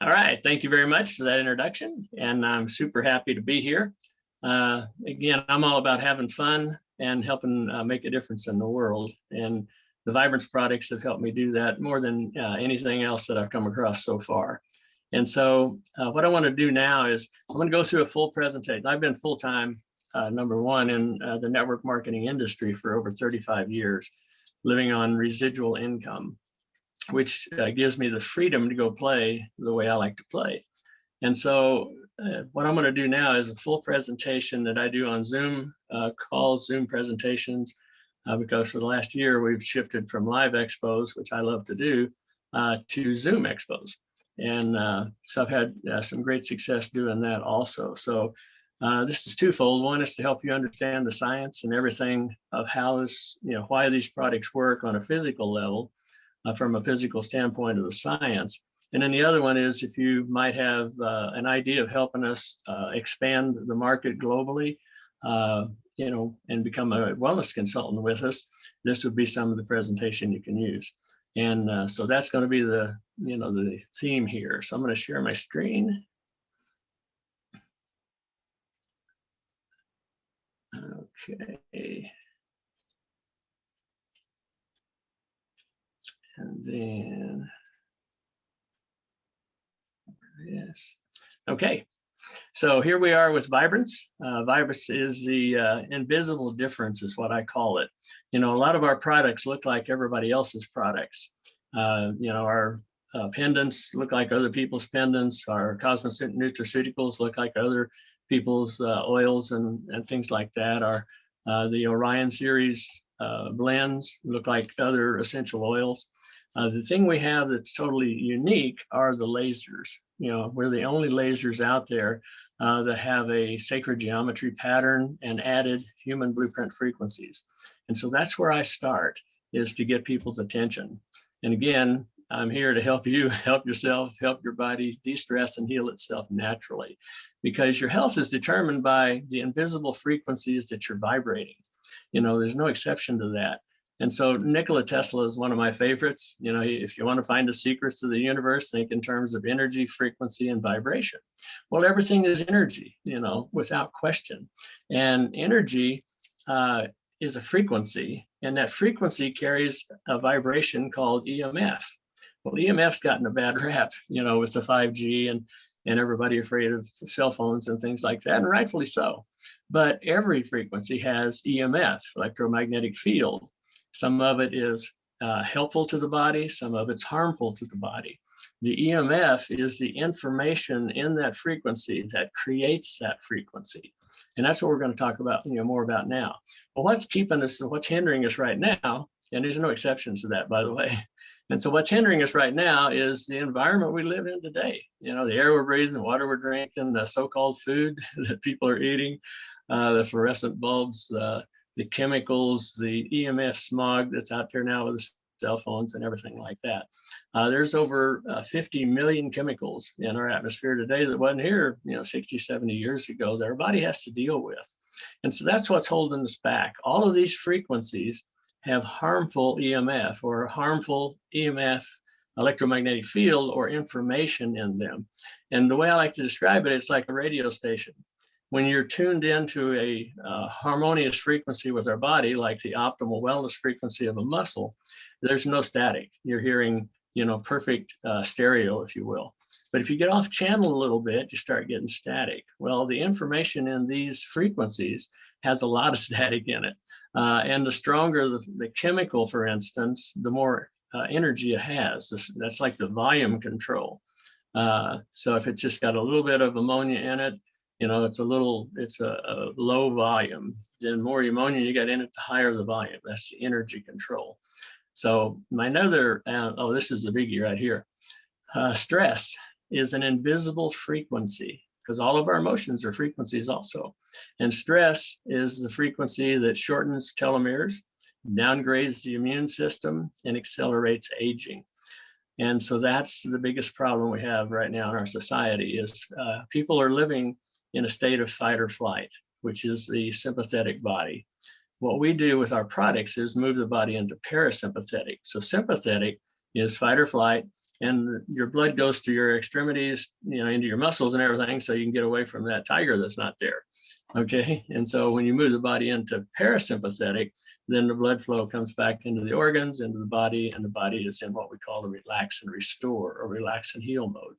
All right, thank you very much for that introduction, and I'm super happy to be here. Again, I'm all about having fun and helping make a difference in the world, and the Vibrance products have helped me do that more than anything else that I've come across so far. And so what I want to do now is I'm going to go through a full presentation. I've been full-time, number one, in the network marketing industry for over 35 years, living on residual income, which gives me the freedom to go play the way I like to play. And so what I'm going to do now is a full presentation that I do on Zoom calls, Zoom presentations, because for the last year, we've shifted from live expos, which I love to do, to Zoom expos. And so I've had some great success doing that also. So this is twofold. One is to help you understand the science and everything of how this, why these products work on a physical level, from a physical standpoint of the science. And then the other one is if you might have an idea of helping us expand the market globally, and become a wellness consultant with us, this would be some of the presentation you can use. And so that's going to be the, the theme here. So I'm going to share my screen. Okay. And then, yes. Okay. So here we are with Vibrance. Vibrance is the invisible difference is what I call it. A lot of our products look like everybody else's products. Our pendants look like other people's pendants. Our cosmetic nutraceuticals look like other people's oils and things like that. The Orion series blends look like other essential oils. The thing we have that's totally unique are the lasers. We're the only lasers out there that have a sacred geometry pattern and added human blueprint frequencies. And so that's where I start, is to get people's attention. And again, I'm here to help you, help yourself, help your body de-stress and heal itself naturally, because your health is determined by the invisible frequencies that you're vibrating. There's no exception to that. And so Nikola Tesla is one of my favorites. If you want to find the secrets of the universe, think in terms of energy, frequency, and vibration. Well, everything is energy, without question. And energy is a frequency, and that frequency carries a vibration called EMF. Well, EMF's gotten a bad rap, with the 5G and everybody afraid of cell phones and things like that, and rightfully so. But every frequency has EMF, electromagnetic field. Some of it is helpful to the body, some of it's harmful to the body. The EMF is the information in that frequency that creates that frequency. And that's what we're going to talk about, more about now. But what's keeping us and what's hindering us right now, and there's no exceptions to that, by the way. And so what's hindering us right now is the environment we live in today. The air we're breathing, the water we're drinking, the so-called food that people are eating, the fluorescent bulbs, the chemicals, the EMF smog that's out there now with the cell phones and everything like that. There's over 50 million chemicals in our atmosphere today that wasn't here, 60, 70 years ago, that our body has to deal with. And so that's what's holding us back. All of these frequencies have harmful EMF or harmful EMF, electromagnetic field, or information in them. And the way I like to describe it, it's like a radio station. When you're tuned into a harmonious frequency with our body, like the optimal wellness frequency of a muscle, there's no static. You're hearing, perfect stereo, if you will. But if you get off channel a little bit, you start getting static. Well, the information in these frequencies has a lot of static in it. And the stronger the chemical, for instance, the more energy it has. That's like the volume control. So if it's just got a little bit of ammonia in it, it's a low volume. The more ammonia you got in it, the higher the volume. That's the energy control. So this is the biggie right here. Stress is an invisible frequency, because all of our emotions are frequencies also. And stress is the frequency that shortens telomeres, downgrades the immune system, and accelerates aging. And so that's the biggest problem we have right now in our society is people are living in a state of fight or flight, which is the sympathetic body. What we do with our products is move the body into parasympathetic. So sympathetic is fight or flight, and your blood goes to your extremities, into your muscles and everything, so you can get away from that tiger that's not there. Okay, and so when you move the body into parasympathetic, then the blood flow comes back into the organs, into the body, and the body is in what we call the relax and restore or relax and heal mode.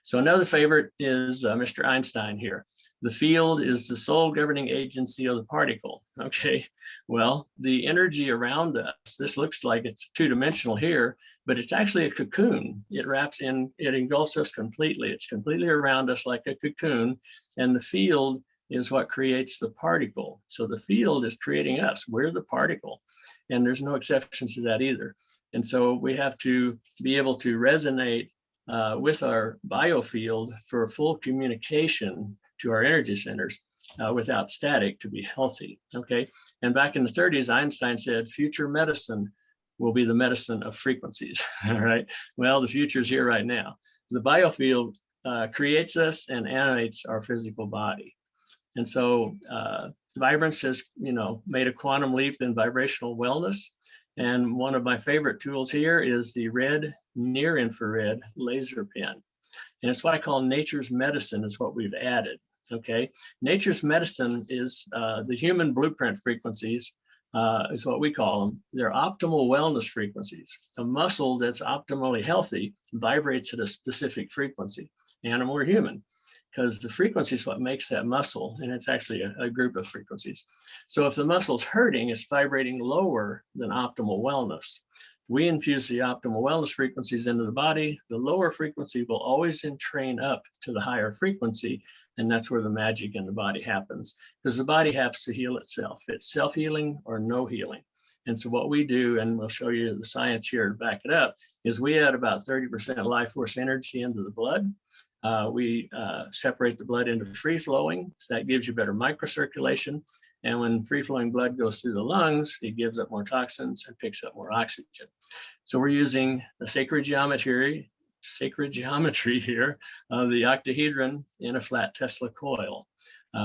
So another favorite is Mr. Einstein here. The field is the sole governing agency of the particle. Okay, well, the energy around us, this looks like it's two-dimensional here, but it's actually a cocoon. It wraps in, it engulfs us completely. It's completely around us like a cocoon, and the field is what creates the particle. So the field is creating us. We're the particle, and there's no exceptions to that either. And so we have to be able to resonate with our biofield for full communication to our energy centers without static to be healthy. Okay, and back in the 30s, Einstein said future medicine will be the medicine of frequencies. All right, well, the future is here right now. The biofield creates us and animates our physical body. And so Vibrance has, made a quantum leap in vibrational wellness. And one of my favorite tools here is the red near infrared laser pen. And it's what I call nature's medicine is what we've added. Okay, nature's medicine is the human blueprint frequencies is what we call them. They're optimal wellness frequencies. A muscle that's optimally healthy vibrates at a specific frequency, animal or human, because the frequency is what makes that muscle, and it's actually a group of frequencies. So if the muscle's hurting, it's vibrating lower than optimal wellness. We infuse the optimal wellness frequencies into the body. The lower frequency will always entrain up to the higher frequency, and that's where the magic in the body happens, because the body has to heal itself. It's self-healing or no healing. And so what we do, and we'll show you the science here to back it up, is we add about 30% life force energy into the blood. We separate the blood into free flowing, so that gives you better microcirculation. And when free flowing blood goes through the lungs, it gives up more toxins and picks up more oxygen. So we're using the sacred geometry here of the octahedron in a flat Tesla coil.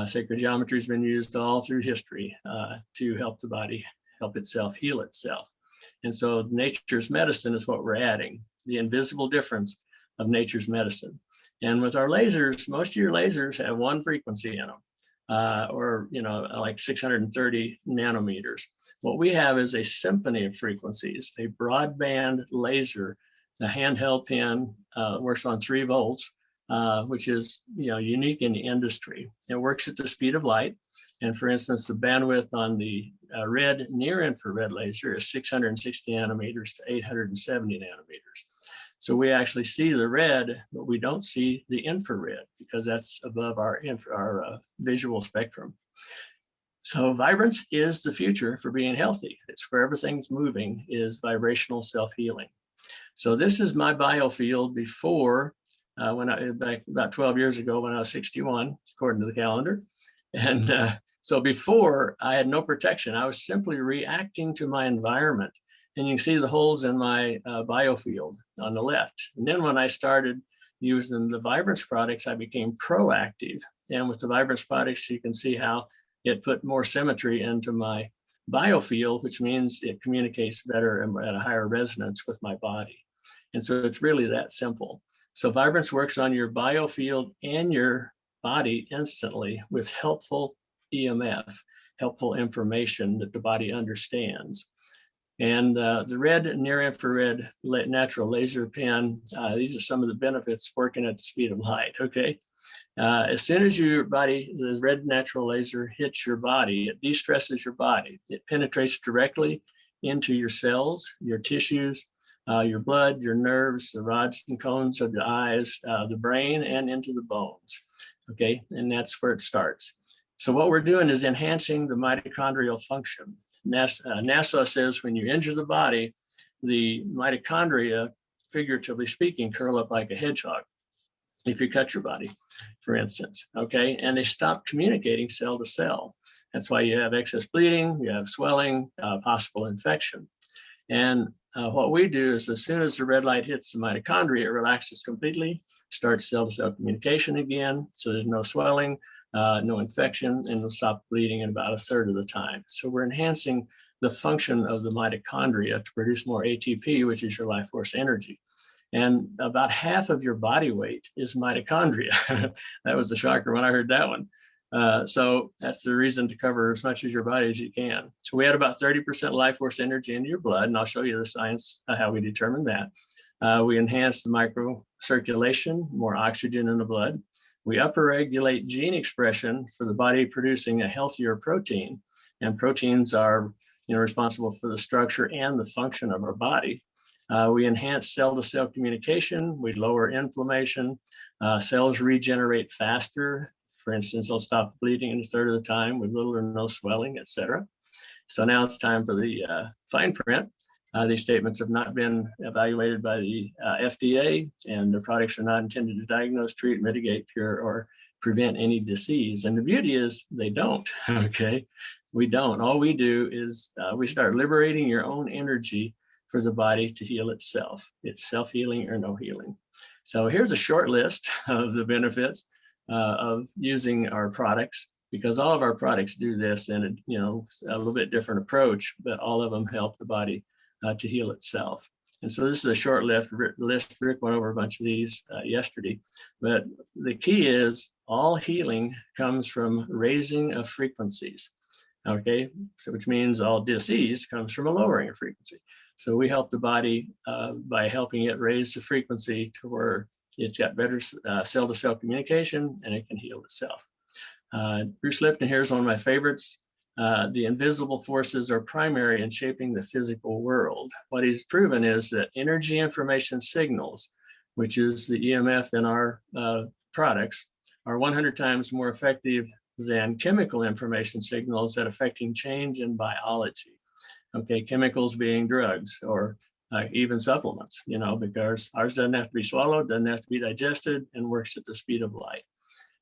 Sacred geometry has been used all through history to help the body help itself heal itself. And so nature's medicine is what we're adding, the invisible difference of nature's medicine. And with our lasers, most of your lasers have one frequency in them, or like 630 nanometers. What we have is a symphony of frequencies, a broadband laser. The handheld pen works on 3 volts, which is unique in the industry. It works at the speed of light. And for instance, the bandwidth on the red near infrared laser is 660 nanometers to 870 nanometers. So we actually see the red, but we don't see the infrared because that's above our visual spectrum. So Vibrance is the future for being healthy. It's where everything's moving, is vibrational self-healing. So this is my biofield before, back about 12 years ago when I was 61, according to the calendar. And so before, I had no protection. I was simply reacting to my environment. And you can see the holes in my biofield on the left. And then when I started using the Vibrance products, I became proactive. And with the Vibrance products, you can see how it put more symmetry into my biofield, which means it communicates better and at a higher resonance with my body. And so it's really that simple. So Vibrance works on your biofield and your body instantly with helpful EMF, helpful information that the body understands. And the red near infrared natural laser pen, these are some of the benefits working at the speed of light, okay? As soon as your body, the red natural laser hits your body, it de-stresses your body. It penetrates directly into your cells, your tissues, your blood, your nerves, the rods and cones of the eyes, the brain, and into the bones, okay? And that's where it starts. So what we're doing is enhancing the mitochondrial function. NASA says when you injure the body, the mitochondria, figuratively speaking, curl up like a hedgehog if you cut your body, for instance, okay? And they stop communicating cell to cell. That's why you have excess bleeding, you have swelling, possible infection. And what we do is as soon as the red light hits the mitochondria, it relaxes completely, starts cell-to-cell communication again, so there's no swelling, no infection, and it'll stop bleeding in about 1/3 of the time. So we're enhancing the function of the mitochondria to produce more ATP, which is your life force energy. And about half of your body weight is mitochondria. That was a shocker when I heard that one. So that's the reason to cover as much of your body as you can. So we had about 30% life force energy in your blood, and I'll show you the science, how we determine that. We enhance the microcirculation, more oxygen in the blood. We upregulate gene expression for the body producing a healthier protein. And proteins are responsible for the structure and the function of our body. We enhance cell-to-cell communication. We lower inflammation. Cells regenerate faster. For instance, they'll stop bleeding in a third of the time with little or no swelling, etc. So now it's time for the fine print. These statements have not been evaluated by the FDA, and the products are not intended to diagnose, treat, mitigate, cure, or prevent any disease. And the beauty is they don't, okay? We don't. All we do is we start liberating your own energy for the body to heal itself. It's self-healing or no healing. So here's a short list of the benefits of using our products, because all of our products do this in a little bit different approach, but all of them help the body to heal itself. And so this is a short list. Rick went over a bunch of these yesterday, but the key is all healing comes from raising of frequencies, okay? So which means all disease comes from a lowering of frequency. So we help the body by helping it raise the frequency to where it's got better cell-to-cell communication, and it can heal itself. Bruce Lipton here is one of my favorites. The invisible forces are primary in shaping the physical world. What he's proven is that energy information signals, which is the EMF in our products, are 100 times more effective than chemical information signals at affecting change in biology. Okay, chemicals being drugs or even supplements, because ours doesn't have to be swallowed, doesn't have to be digested, and works at the speed of light.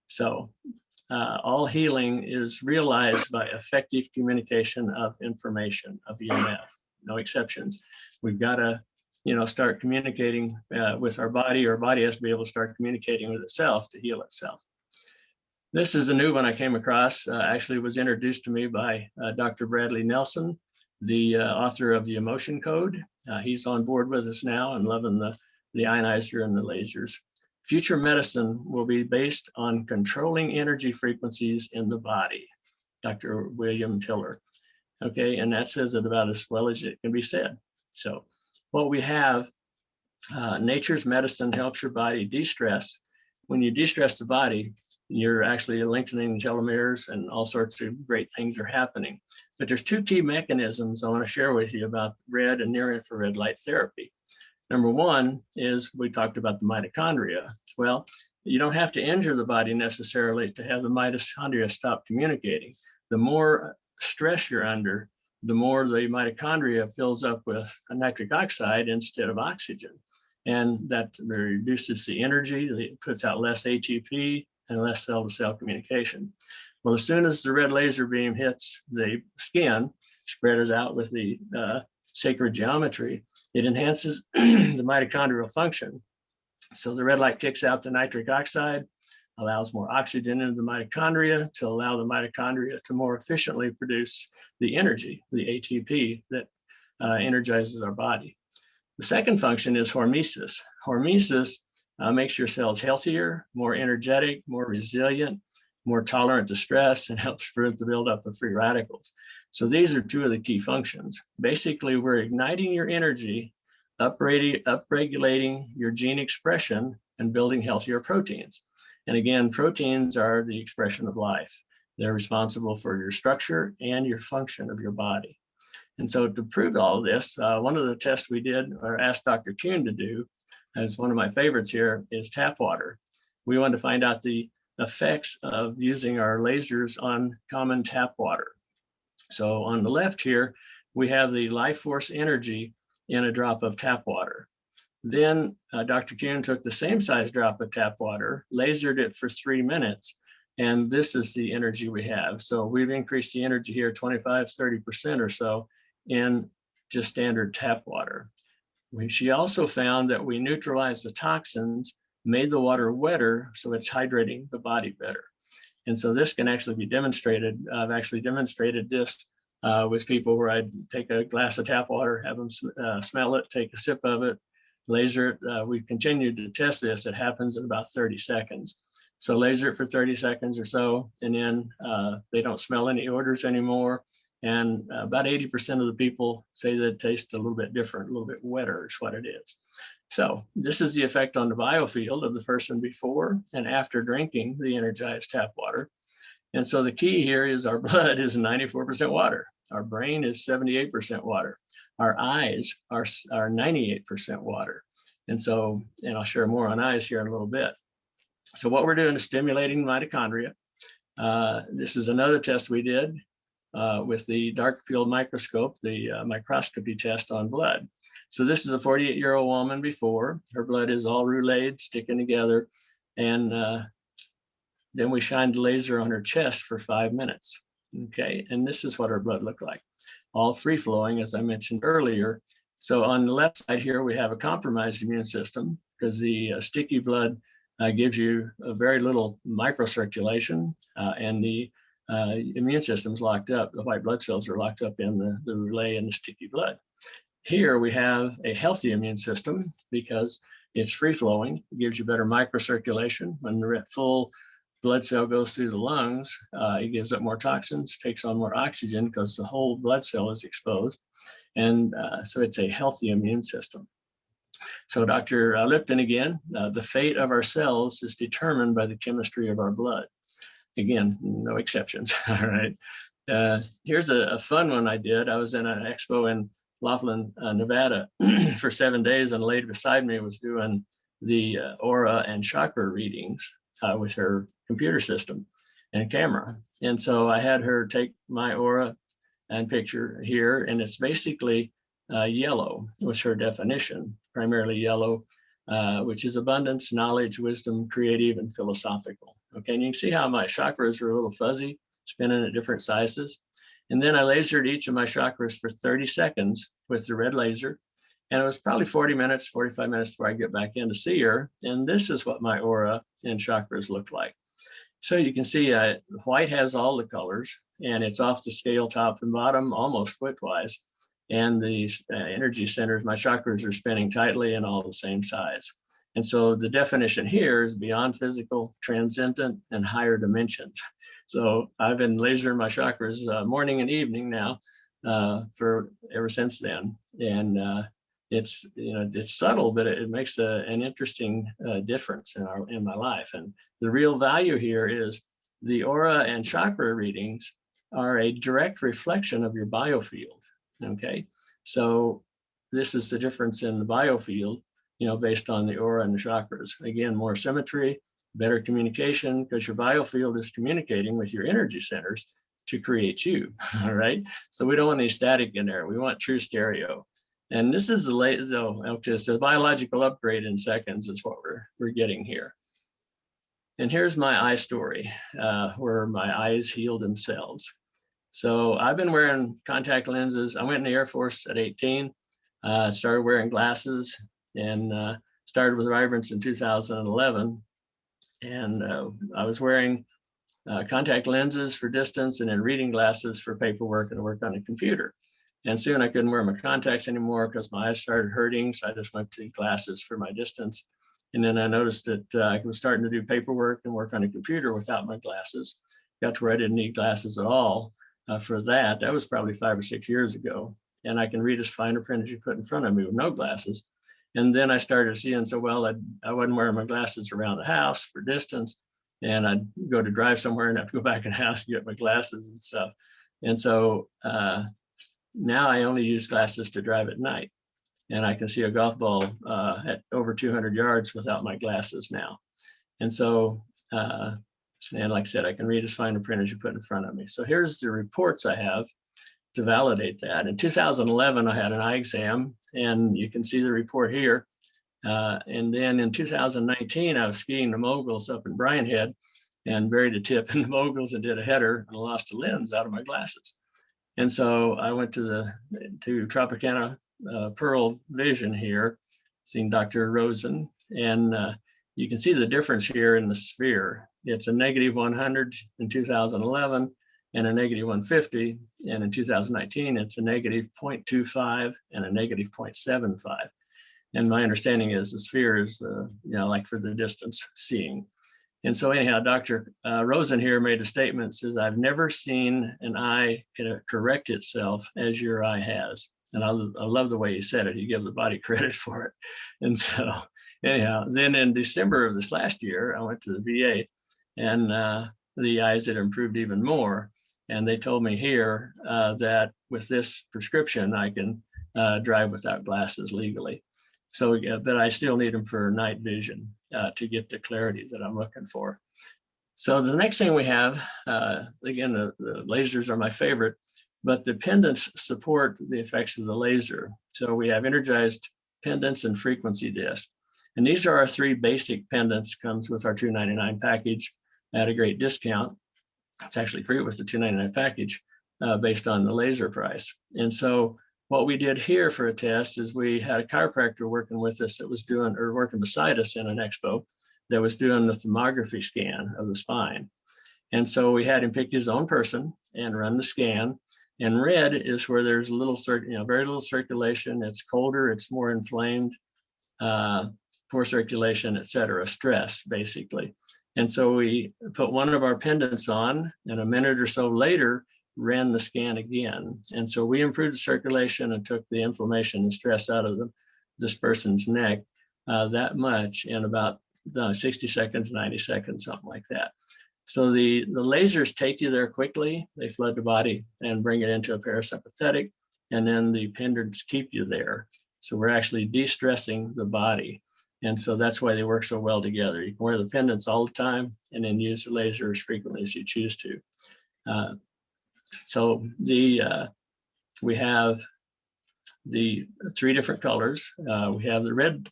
So all healing is realized by effective communication of information, of EMF, no exceptions. We've got to, start communicating with our body. Our body has to be able to start communicating with itself to heal itself. This is a new one I came across. Actually, it was introduced to me by Dr. Bradley Nelson, the author of the Emotion Code. He's on board with us now and loving the ionizer and the lasers. Future medicine will be based on controlling energy frequencies in the body, Dr. William Tiller. Okay, and that says it about as well as it can be said. So what we have, nature's medicine helps your body de-stress. When you de-stress the body, you're actually lengthening telomeres and all sorts of great things are happening. But there's two key mechanisms I want to share with you about red and near infrared light therapy. Number one is we talked about the mitochondria. Well, you don't have to injure the body necessarily to have the mitochondria stop communicating. The more stress you're under, the more the mitochondria fills up with nitric oxide instead of oxygen. And that reduces the energy, it puts out less ATP and less cell-to-cell communication. Well, as soon as the red laser beam hits the skin, spread it out with the sacred geometry, it enhances the mitochondrial function. So the red light kicks out the nitric oxide, allows more oxygen into the mitochondria to allow the mitochondria to more efficiently produce the energy, the ATP that energizes our body. The second function is hormesis. Hormesis makes your cells healthier, more energetic, more resilient, more tolerant to stress, and helps prevent the buildup of free radicals. So these are two of the key functions. Basically, we're igniting your energy, upregulating your gene expression, and building healthier proteins. And again, proteins are the expression of life. They're responsible for your structure and your function of your body. And so to prove all of this, one of the tests we did or asked Dr. Kuhn to do, as one of my favorites here, is tap water. We wanted to find out the effects of using our lasers on common tap water. So on the left here, we have the life force energy in a drop of tap water. Then Dr. Kuhn took the same size drop of tap water, lasered it for 3 minutes, and this is the energy we have. So we've increased the energy here 25, 30% or so in just standard tap water. She also found that we neutralized the toxins, made the water wetter, so it's hydrating the body better. And so this can actually be demonstrated. I've actually demonstrated this with people where I'd take a glass of tap water, have them smell it, take a sip of it, laser it. We continued to test this. It happens in about 30 seconds. So laser it for 30 seconds or so, and then they don't smell any odors anymore. And about 80% of the people say that it tastes a little bit different, a little bit wetter is what it is. So this is the effect on the biofield of the person before and after drinking the energized tap water. And so the key here is our blood is 94% water. Our brain is 78% water. Our eyes are 98% water. And so, and I'll share more on eyes here in a little bit. So what we're doing is stimulating mitochondria. This is another test we did with the dark field microscope, the microscopy test on blood. So this is a 48-year-old woman before. Her blood is all rouleed, sticking together. And then we shined the laser on her chest for 5 minutes. Okay, and this is what her blood looked like. All free flowing, as I mentioned earlier. So on the left side here, we have a compromised immune system because the sticky blood gives you a very little microcirculation, and the immune system's locked up. The white blood cells are locked up in the roulet and the sticky blood. Here we have a healthy immune system because it's free flowing, it gives you better microcirculation. When the full blood cell goes through the lungs, it gives up more toxins, takes on more oxygen because the whole blood cell is exposed. And so it's a healthy immune system. So Dr. Lipton again, the fate of our cells is determined by the chemistry of our blood. Again, no exceptions, all right. Here's a fun one I did. I was in an expo in Laughlin, Nevada for 7 days, and a lady beside me was doing the aura and chakra readings with her computer system and camera. And so I had her take my aura and picture here, and it's basically yellow was her definition, primarily yellow, which is abundance, knowledge, wisdom, creative, and philosophical. Okay, and you can see how my chakras are a little fuzzy, spinning at different sizes. And then I lasered each of my chakras for 30 seconds with the red laser. And it was probably 40 minutes, 45 minutes before I get back in to see her. And this is what my aura and chakras look like. So you can see white has all the colors, and it's off the scale top and bottom, almost splitwise. And the energy centers, my chakras are spinning tightly and all the same size. And so the definition here is beyond physical, transcendent, and higher dimensions. So I've been lasering my chakras morning and evening now for ever since then. And it's, you know, it's subtle, but it makes an interesting difference in my life. And the real value here is the aura and chakra readings are a direct reflection of your biofield. Okay, so this is the difference in the biofield, you know, based on the aura and the chakras. Again, more symmetry, better communication, because your biofield is communicating with your energy centers to create you. All right, so we don't want any static in there. We want true stereo. And this is the latest, okay, so biological upgrade in seconds is what we're getting here. And here's my eye story, where my eyes healed themselves. So I've been wearing contact lenses. I went in the Air Force at 18, started wearing glasses, and started with Vibrance in 2011. And I was wearing contact lenses for distance and then reading glasses for paperwork and work on a computer. And soon I couldn't wear my contacts anymore because my eyes started hurting. So I just went to glasses for my distance. And then I noticed that I was starting to do paperwork and work on a computer without my glasses. Got to where I didn't need glasses at all. For that. That was probably 5 or 6 years ago. And I can read as fine a print as you put in front of me with no glasses. And then I started seeing so well, I wasn't wearing my glasses around the house for distance. And I'd go to drive somewhere and have to go back in the house and get my glasses and stuff. And so now I only use glasses to drive at night. And I can see a golf ball at over 200 yards without my glasses now. And so, and like I said, I can read as fine a print as you put in front of me. So here's the reports I have to validate that. In 2011, I had an eye exam, and you can see the report here. And then in 2019, I was skiing the moguls up in Bryan Head and buried a tip in the moguls and did a header and lost a lens out of my glasses. And so I went to Tropicana Pearl Vision here, seeing Dr. Rosen, and you can see the difference here in the sphere. It's a negative 100 in 2011 and a negative 150. And in 2019, it's a negative 0.25 and a negative 0.75. And my understanding is the sphere is, like for the distance seeing. And so anyhow, Dr. Rosen here made a statement, says, I've never seen an eye correct itself as your eye has. And I love the way he said it. He gave the body credit for it. And so anyhow, then in December of this last year, I went to the VA, and the eyes had improved even more. And they told me here that with this prescription, I can drive without glasses legally. So, but I still need them for night vision to get the clarity that I'm looking for. So the next thing we have, again, the lasers are my favorite, but the pendants support the effects of the laser. So we have energized pendants and frequency discs. And these are our 3 basic pendants, comes with our $2.99 package at a great discount. It's actually free with the $2.99 package based on the laser price. And so what we did here for a test is we had a chiropractor working with us that was doing, or working beside us in an expo, that was doing the thermography scan of the spine. And so we had him pick his own person and run the scan. And red is where there's a little, very little circulation. It's colder, it's more inflamed, poor circulation, et cetera, stress, basically. And so we put one of our pendants on, and a minute or so later, ran the scan again. And so we improved the circulation and took the inflammation and stress out of this person's neck that much in about 60 seconds, 90 seconds, something like that. So the lasers take you there quickly. They flood the body and bring it into a parasympathetic, and then the pendants keep you there. So we're actually de-stressing the body. And so that's why they work so well together. You can wear the pendants all the time and then use the laser as frequently as you choose to. So we have the 3 different colors. We have the red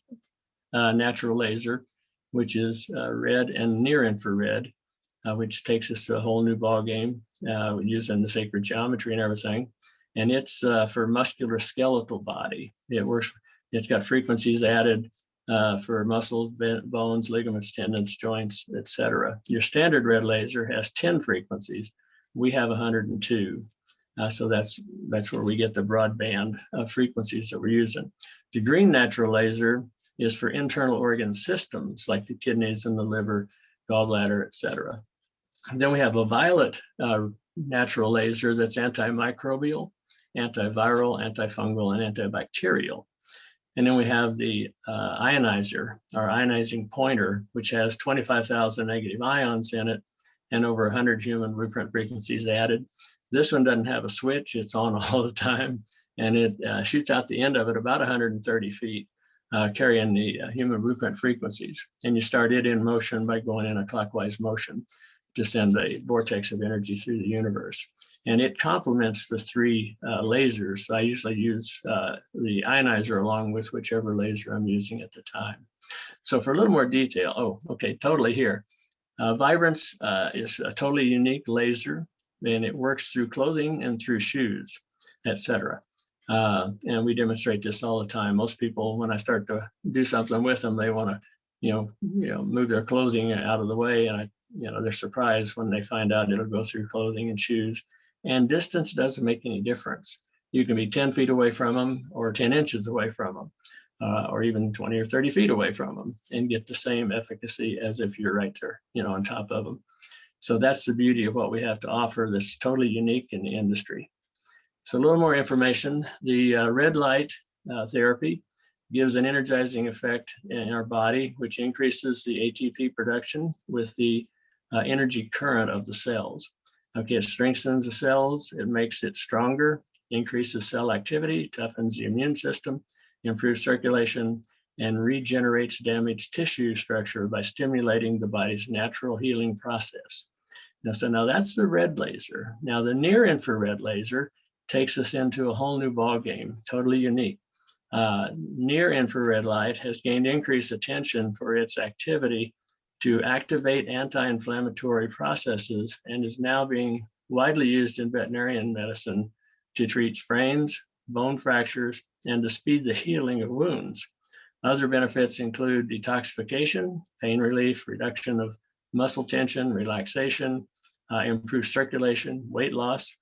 natural laser, which is red and near infrared, which takes us to a whole new ball game using the sacred geometry and everything. And it's for muscular skeletal body. It works. It's got frequencies added for muscles, bones, ligaments, tendons, joints, etc. Your standard red laser has 10 frequencies. We have 102. So that's where we get the broadband frequencies that we're using. The green natural laser is for internal organ systems like the kidneys and the liver, gallbladder, etc. Then we have a violet natural laser that's antimicrobial, antiviral, antifungal, and antibacterial. And then we have the ionizer, our ionizing pointer, which has 25,000 negative ions in it and over 100 human blueprint frequencies added. This one doesn't have a switch, it's on all the time, and it shoots out the end of it about 130 feet, carrying the human blueprint frequencies. And you start it in motion by going in a clockwise motion to send a vortex of energy through the universe. And it complements the 3 lasers. I usually use the ionizer along with whichever laser I'm using at the time. So for a little more detail, totally here. Vibrance is a totally unique laser, and it works through clothing and through shoes, etc. And we demonstrate this all the time. Most people, when I start to do something with them, they want to, move their clothing out of the way, and they're surprised when they find out it'll go through clothing and shoes. And distance doesn't make any difference. You can be 10 feet away from them, or 10 inches away from them, or even 20 or 30 feet away from them, and get the same efficacy as if you're right there, on top of them. So that's the beauty of what we have to offer that's totally unique in the industry. So a little more information. The red light therapy gives an energizing effect in our body, which increases the ATP production with the energy current of the cells. Okay, it strengthens the cells, it makes it stronger, increases cell activity, toughens the immune system, improves circulation, and regenerates damaged tissue structure by stimulating the body's natural healing process. Now that's the red laser. Now the near infrared laser takes us into a whole new ball game, totally unique. Near infrared light has gained increased attention for its activity to activate anti-inflammatory processes and is now being widely used in veterinarian medicine to treat sprains, bone fractures, and to speed the healing of wounds. Other benefits include detoxification, pain relief, reduction of muscle tension, relaxation, improved circulation, weight loss,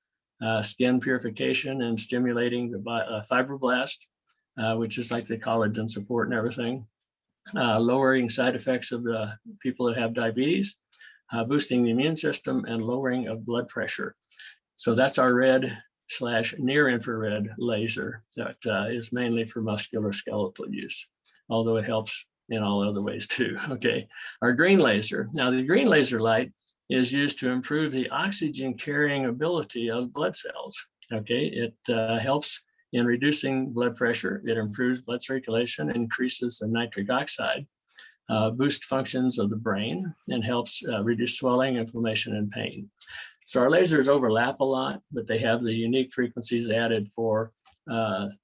skin purification, and stimulating the fibroblast, which is like the collagen support and everything. Lowering side effects of the people that have diabetes, boosting the immune system, and lowering of blood pressure. So that's our red/near infrared laser that is mainly for musculoskeletal use, although it helps in all other ways too. Okay, our green laser. Now the green laser light is used to improve the oxygen carrying ability of blood cells. Okay, it helps in reducing blood pressure. It improves blood circulation, increases the nitric oxide, boosts functions of the brain, and helps reduce swelling, inflammation, and pain. So our lasers overlap a lot, but they have the unique frequencies added for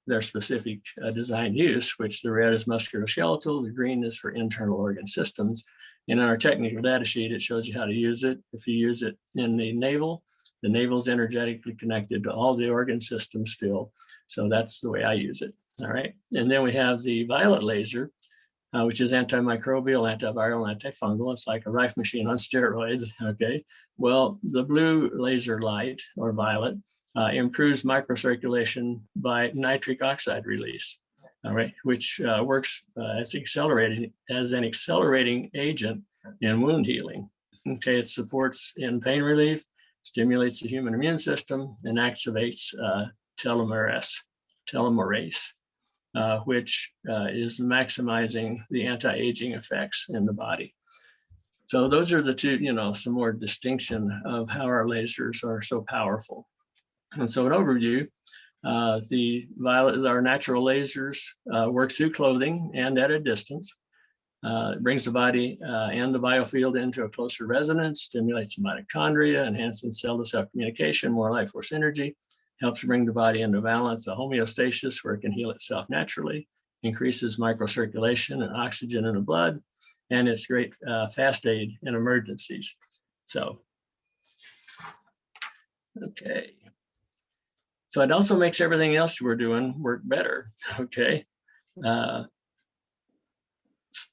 their specific design use, which the red is musculoskeletal, the green is for internal organ systems. And in our technical data sheet, it shows you how to use it. If you use it in the navel is energetically connected to all the organ systems still. So that's the way I use it. All right. And then we have the violet laser, which is antimicrobial, antiviral, antifungal. It's like a Rife machine on steroids. Okay. Well, the blue laser light, or violet, improves microcirculation by nitric oxide release. All right, which works as an accelerating agent in wound healing. Okay, it supports in pain relief, stimulates the human immune system, and activates telomerase, which is maximizing the anti-aging effects in the body. So those are the two, some more distinction of how our lasers are so powerful. And so an overview, the violet, our natural lasers work through clothing and at a distance. It brings the body and the biofield into a closer resonance, stimulates the mitochondria, enhances cell-to-cell communication, more life force energy, helps bring the body into balance, a homeostasis where it can heal itself naturally, increases microcirculation and oxygen in the blood, and it's great fast aid in emergencies. So, okay. So it also makes everything else we're doing work better, okay?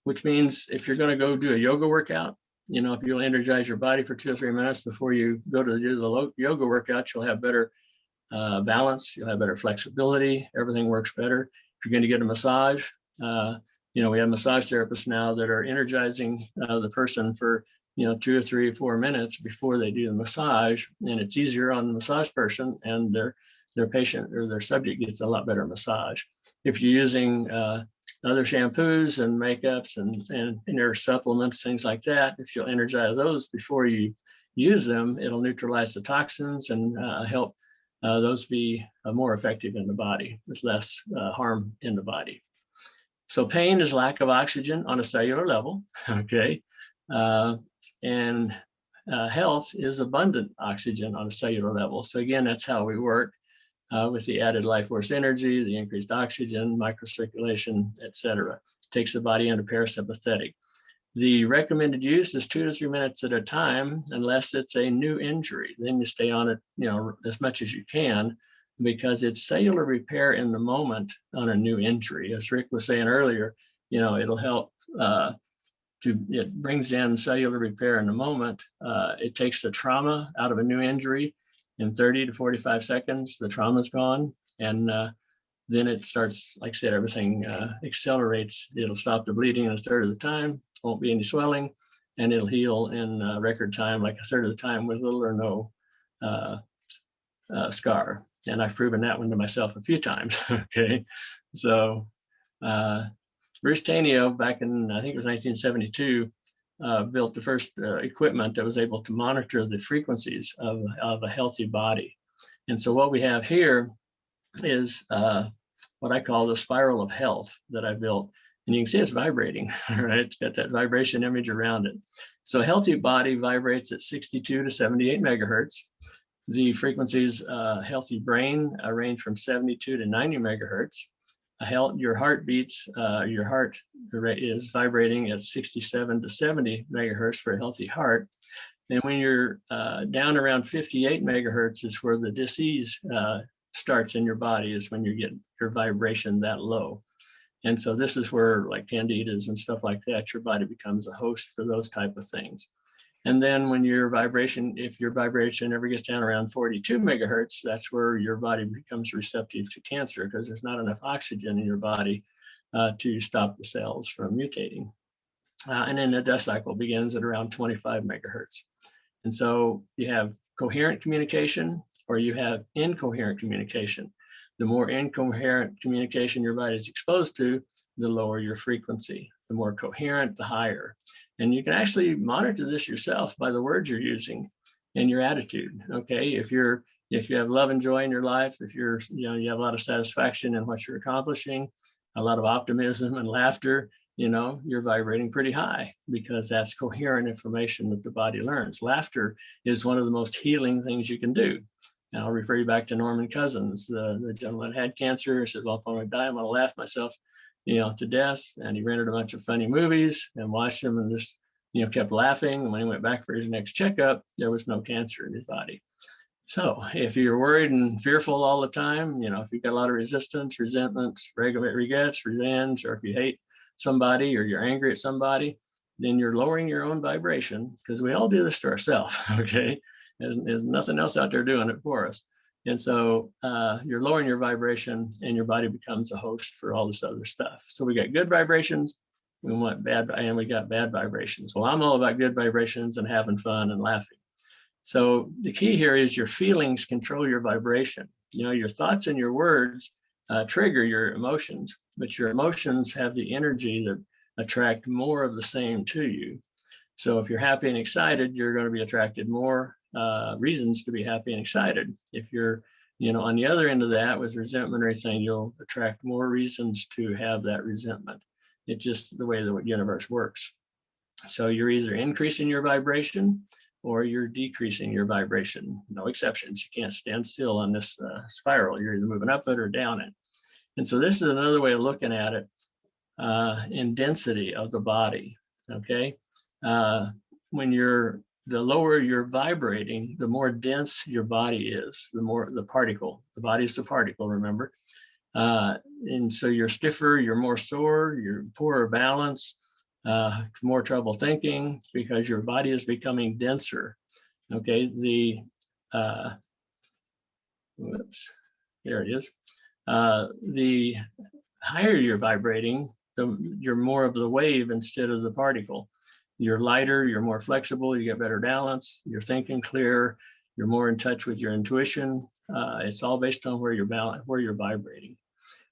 Which means if you're gonna go do a yoga workout, if you'll energize your body for 2 or 3 minutes before you go to do the yoga workout, you'll have better balance, you'll have better flexibility, everything works better. If you're gonna get a massage, we have massage therapists now that are energizing the person for 2 or 3 or 4 minutes before they do the massage, and it's easier on the massage person, and their patient or their subject gets a lot better massage. If you're using other shampoos and makeups and your supplements, things like that, if you'll energize those before you use them, it'll neutralize the toxins and help those be more effective in the body with less harm in the body. So pain is lack of oxygen on a cellular level, okay? And health is abundant oxygen on a cellular level. So again, that's how we work with the added life force energy, the increased oxygen, microcirculation, etc. Takes the body into parasympathetic. The recommended use is 2 to 3 minutes at a time, unless it's a new injury. Then you stay on it, as much as you can, because it's cellular repair in the moment on a new injury. As Rick was saying earlier, it'll help it brings in cellular repair in the moment. It takes the trauma out of a new injury. In 30 to 45 seconds, the trauma's gone. And then it starts, like I said, everything accelerates. It'll stop the bleeding in a third of the time, won't be any swelling, and it'll heal in record time, like a third of the time with little or no scar. And I've proven that one to myself a few times, okay? So Bruce Tainio, back in, I think it was 1972, built the first equipment that was able to monitor the frequencies of a healthy body. And so what we have here is what I call the spiral of health that I built. And you can see it's vibrating, right? It's got that vibration image around it. So a healthy body vibrates at 62 to 78 megahertz. The frequencies, healthy brain range from 72 to 90 megahertz. Your heart beats, your heart is vibrating at 67 to 70 megahertz for a healthy heart. And when you're down around 58 megahertz is where the disease starts in your body, is when you get your vibration that low. And so this is where, like candidas and stuff like that, your body becomes a host for those type of things. And then when your vibration, if your vibration ever gets down around 42 megahertz, that's where your body becomes receptive to cancer, because there's not enough oxygen in your body to stop the cells from mutating. And then the death cycle begins at around 25 megahertz. And so you have coherent communication or you have incoherent communication. The more incoherent communication your body is exposed to, the lower your frequency. The more coherent, the higher. And you can actually monitor this yourself by the words you're using and your attitude. Okay, if you have love and joy in your life, if you have a lot of satisfaction in what you're accomplishing, a lot of optimism and laughter, you're vibrating pretty high, because that's coherent information that the body learns. Laughter is one of the most healing things you can do. And I'll refer you back to Norman Cousins, the gentleman had cancer. He said, well, if I'm gonna die, I'm gonna laugh myself to death. And he rented a bunch of funny movies and watched them and just kept laughing. And when he went back for his next checkup, there was no cancer in his body. So if you're worried and fearful all the time, if you've got a lot of resistance, resentment, regrets, revenge, or if you hate somebody or you're angry at somebody, then you're lowering your own vibration, because we all do this to ourselves. Okay, there's nothing else out there doing it for us. And so you're lowering your vibration and your body becomes a host for all this other stuff. So we got good vibrations, we want bad, and we got bad vibrations. Well, I'm all about good vibrations and having fun and laughing. So the key here is your feelings control your vibration. Your thoughts and your words trigger your emotions, but your emotions have the energy that attract more of the same to you. So if you're happy and excited, you're going to be attracted more reasons to be happy and excited. If you're, on the other end of that with resentment or anything, you'll attract more reasons to have that resentment. It's just the way the universe works. So you're either increasing your vibration or you're decreasing your vibration. No exceptions. You can't stand still on this spiral. You're either moving up it or down it. And so this is another way of looking at it in density of the body. Okay, the lower you're vibrating, the more dense your body is, the more the particle. The body is the particle, remember. And so you're stiffer, you're more sore, you're poorer balance, more trouble thinking, because your body is becoming denser. Okay, there it is. The higher you're vibrating, you're more of the wave instead of the particle. You're lighter, you're more flexible, you get better balance, you're thinking clear, you're more in touch with your intuition. It's all based on where you're vibrating.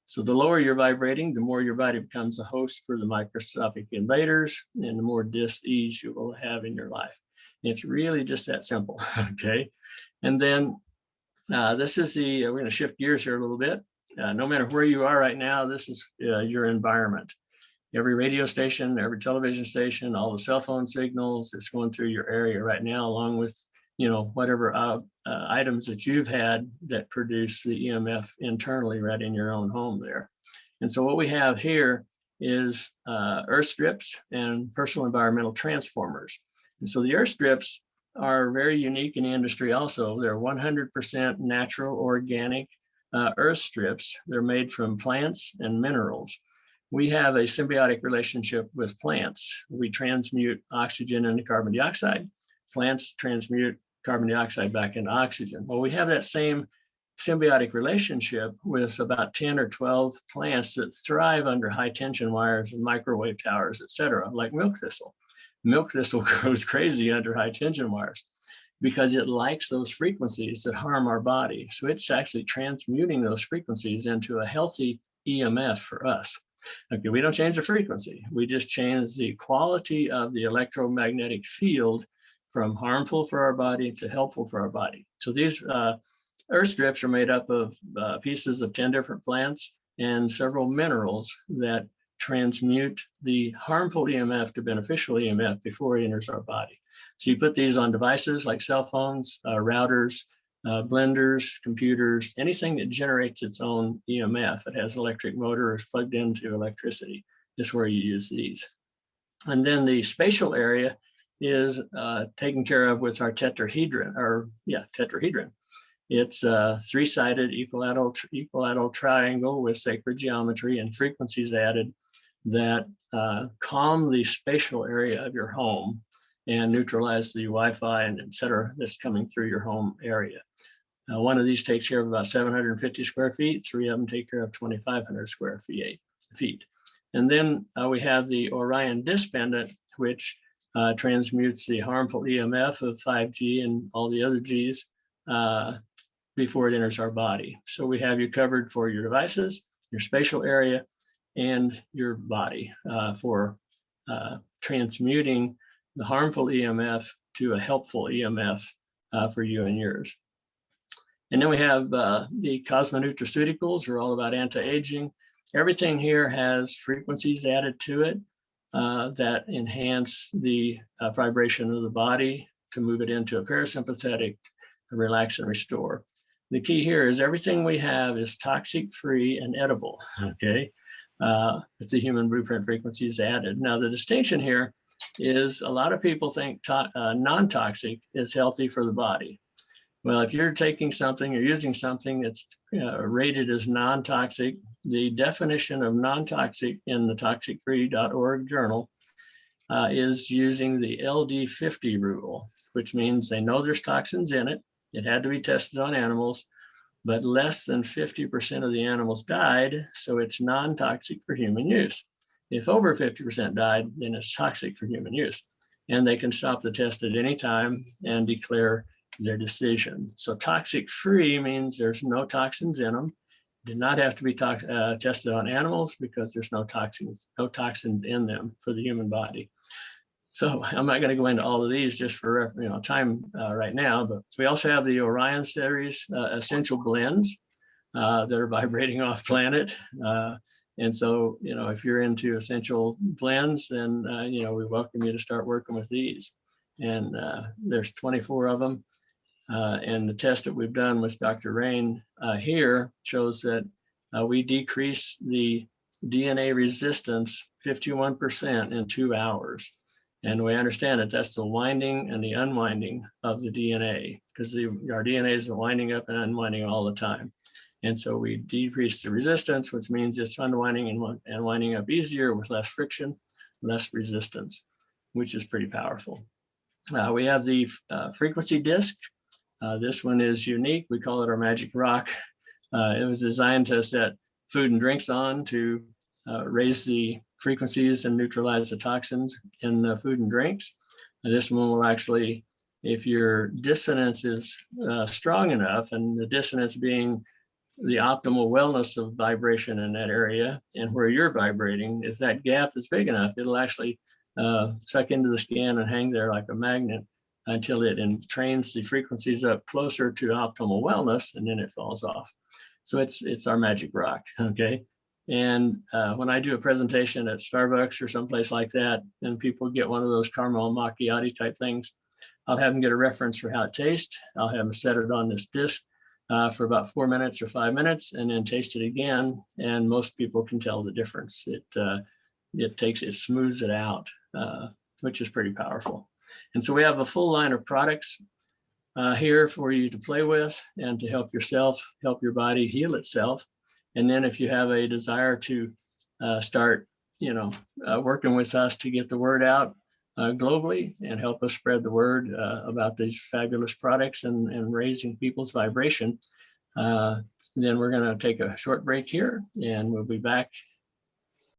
So the lower you're vibrating, the more your body becomes a host for the microscopic invaders, and the more dis-ease you will have in your life. It's really just that simple, okay? And then this is we're going to shift gears here a little bit. No matter where you are right now, this is your environment. Every radio station, every television station, all the cell phone signals, it's going through your area right now, along with whatever items that you've had that produce the EMF internally right in your own home there. And so what we have here is earth strips and personal environmental transformers. And so the earth strips are very unique in the industry also. They're 100% natural, organic earth strips. They're made from plants and minerals. We have a symbiotic relationship with plants. We transmute oxygen into carbon dioxide. Plants transmute carbon dioxide back into oxygen. Well, we have that same symbiotic relationship with about 10 or 12 plants that thrive under high tension wires and microwave towers, et cetera, like milk thistle. Milk thistle goes crazy under high tension wires because it likes those frequencies that harm our body. So it's actually transmuting those frequencies into a healthy EMF for us. Okay, we don't change the frequency. We just change the quality of the electromagnetic field from harmful for our body to helpful for our body. So these earth strips are made up of pieces of 10 different plants and several minerals that transmute the harmful EMF to beneficial EMF before it enters our body. So you put these on devices like cell phones, routers, blenders, computers, anything that generates its own EMF. It has electric motor or is plugged into electricity is where you use these. And then the spatial area is taken care of with our tetrahedron, tetrahedron. It's a three-sided equilateral triangle with sacred geometry and frequencies added that calm the spatial area of your home and neutralize the Wi-Fi and et cetera that's coming through your home area. One of these takes care of about 750 square feet. 3 of them take care of 2,500 square feet. And then we have the Orion Disc Pendant, which transmutes the harmful EMF of 5G and all the other Gs before it enters our body. So we have you covered for your devices, your spatial area, and your body for transmuting the harmful EMF to a helpful EMF for you and yours. And then we have the cosmonutraceuticals are all about anti-aging. Everything here has frequencies added to it that enhance the vibration of the body to move it into a parasympathetic, relax and restore. The key here is everything we have is toxic free and edible, okay? With the human blueprint frequencies added. Now the distinction here is a lot of people think non-toxic is healthy for the body. Well, if you're taking something or using something that's rated as non-toxic, the definition of non-toxic in the toxicfree.org journal is using the LD50 rule, which means they know there's toxins in it. It had to be tested on animals, but less than 50% of the animals died, so it's non-toxic for human use. If over 50% died, then it's toxic for human use. And they can stop the test at any time and declare their decision. So toxic free means there's no toxins in them. Did not have to be tested on animals because there's no toxins in them for the human body. So I'm not going to go into all of these just for time right now, but we also have the Orion series essential blends that are vibrating off planet. And so, if you're into essential blends, then, we welcome you to start working with these. And there's 24 of them. And the test that we've done with Dr. Rain here shows that we decrease the DNA resistance 51% in 2 hours. And we understand that that's the winding and the unwinding of the DNA, because our DNA is winding up and unwinding all the time. And so we decrease the resistance, which means it's unwinding and winding up easier with less friction, less resistance, which is pretty powerful. We have the frequency disc. This one is unique. We call it our magic rock. It was designed to set food and drinks on to raise the frequencies and neutralize the toxins in the food and drinks. And this one will actually, if your dissonance is strong enough, and the dissonance being the optimal wellness of vibration in that area and where you're vibrating, if that gap is big enough, it'll actually suck into the skin and hang there like a magnet until it trains the frequencies up closer to optimal wellness, and then it falls off. So it's our magic rock, okay? And when I do a presentation at Starbucks or someplace like that, and people get one of those caramel macchiato type things, I'll have them get a reference for how it tastes. I'll have them set it on this disc for about 4 minutes or 5 minutes, and then taste it again. And most people can tell the difference. It smooths it out, which is pretty powerful. And so we have a full line of products here for you to play with and to help yourself, help your body heal itself. And then if you have a desire to start, working with us to get the word out globally and help us spread the word about these fabulous products and raising people's vibration, then we're going to take a short break here, and we'll be back